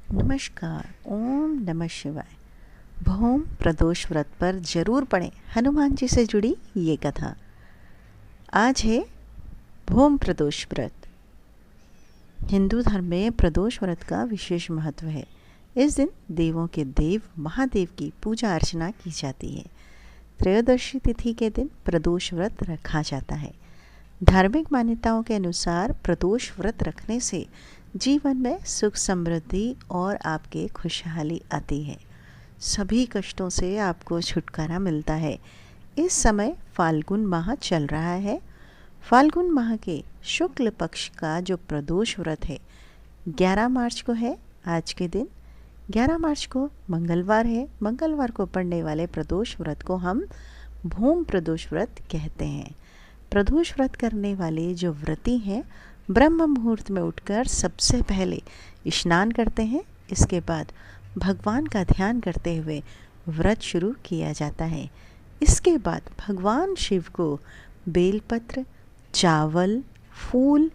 नमस्कार। ओम नमः शिवाय। भौम प्रदोष व्रत पर जरूर पढ़ें हनुमान जी से जुड़ी ये कथा। आज है भौम प्रदोष व्रत। हिंदू धर्म में प्रदोष व्रत का विशेष महत्व है। इस दिन देवों के देव महादेव की पूजा अर्चना की जाती है। त्रयोदशी तिथि के दिन प्रदोष व्रत रखा जाता है। धार्मिक मान्यताओं के अनुसार प्रदोष व्रत रखने से जीवन में सुख समृद्धि और आपके खुशहाली आती है। सभी कष्टों से आपको छुटकारा मिलता है। इस समय फाल्गुन माह चल रहा है। फाल्गुन माह के शुक्ल पक्ष का जो प्रदोष व्रत है 11 मार्च को है। आज के दिन 11 मार्च को मंगलवार है। मंगलवार को पड़ने वाले प्रदोष व्रत को हम भौम प्रदोष व्रत कहते हैं। प्रदोष व्रत करने वाले जो व्रती हैं ब्रह्म मुहूर्त में उठकर सबसे पहले स्नान करते हैं। इसके बाद भगवान का ध्यान करते हुए व्रत शुरू किया जाता है। इसके बाद भगवान शिव को बेलपत्र, चावल, फूल,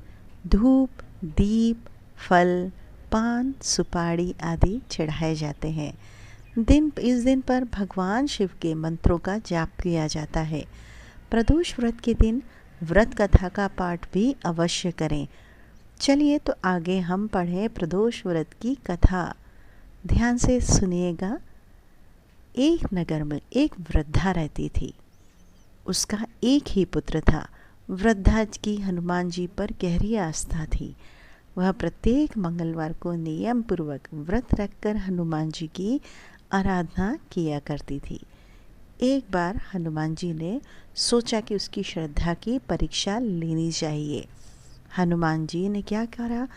धूप, दीप, फल, पान, सुपारी आदि चढ़ाए जाते हैं। इस दिन पर भगवान शिव के मंत्रों का जाप किया जाता है। प्रदोष व्रत के दिन व्रत कथा का पाठ भी अवश्य करें। चलिए तो आगे हम पढ़ें प्रदोष व्रत की कथा। ध्यान से सुनिएगा। एक नगर में एक वृद्धा रहती थी। उसका एक ही पुत्र था। वृद्धा की हनुमान जी पर गहरी आस्था थी। वह प्रत्येक मंगलवार को नियम पूर्वक व्रत रखकर हनुमान जी की आराधना किया करती थी। एक बार हनुमान जी ने सोचा कि उसकी श्रद्धा की परीक्षा लेनी चाहिए। हनुमान जी ने क्या करा,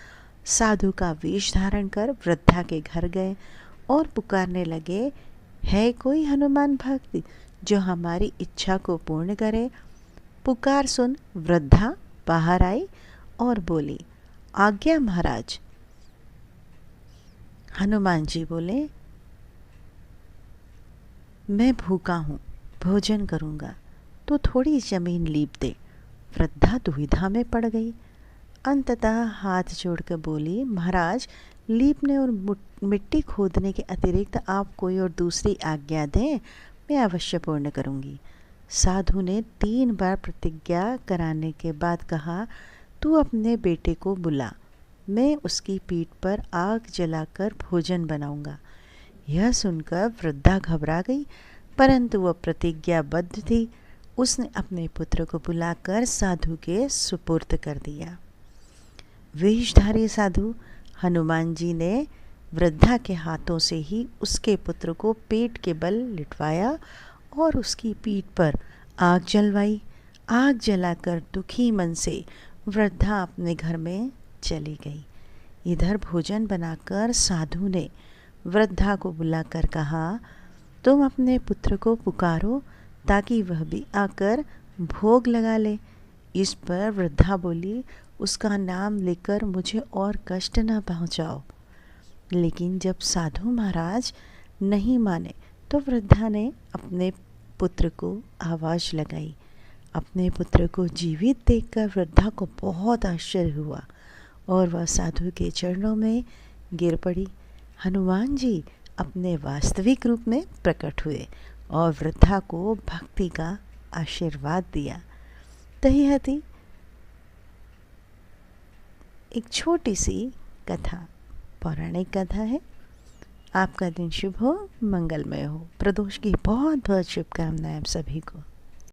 साधु का वेश धारण कर वृद्धा के घर गए और पुकारने लगे, है कोई हनुमान भक्त जो हमारी इच्छा को पूर्ण करे? पुकार सुन वृद्धा बाहर आई और बोली, आज्ञा महाराज। हनुमान जी बोले, मैं भूखा हूँ, भोजन करूँगा तो थोड़ी ज़मीन लीप दे। वृद्धा दुविधा में पड़ गई। अंततः हाथ जोड़कर बोली, महाराज, लीपने और मिट्टी खोदने के अतिरिक्त आप कोई और दूसरी आज्ञा दें, मैं अवश्य पूर्ण करूँगी। साधु ने 3 बार प्रतिज्ञा कराने के बाद कहा, तू अपने बेटे को बुला, मैं उसकी पीठ पर आग जलाकर भोजन बनाऊँगा। यह सुनकर वृद्धा घबरा गई, परंतु वह प्रतिज्ञाबद्ध थी। उसने अपने पुत्र को बुलाकर साधु के सुपुर्द कर दिया। वेशधारी साधु हनुमान जी ने वृद्धा के हाथों से ही उसके पुत्र को पेट के बल लिटवाया और उसकी पीठ पर आग जलवाई। आग जलाकर दुखी मन से वृद्धा अपने घर में चली गई। इधर भोजन बनाकर साधु ने वृद्धा को बुलाकर कहा, तुम अपने पुत्र को पुकारो ताकि वह भी आकर भोग लगा ले। इस पर वृद्धा बोली, उसका नाम लेकर मुझे और कष्ट न पहुंचाओ। लेकिन जब साधु महाराज नहीं माने तो वृद्धा ने अपने पुत्र को आवाज लगाई। अपने पुत्र को जीवित देखकर वृद्धा को बहुत आश्चर्य हुआ और वह साधु के चरणों में गिर पड़ी। हनुमान जी अपने वास्तविक रूप में प्रकट हुए और वृद्धा को भक्ति का आशीर्वाद दिया। तो यह थी एक छोटी सी कथा, पौराणिक कथा है। आपका दिन शुभ हो, मंगलमय हो। प्रदोष की बहुत बहुत शुभकामनाएं आप सभी को।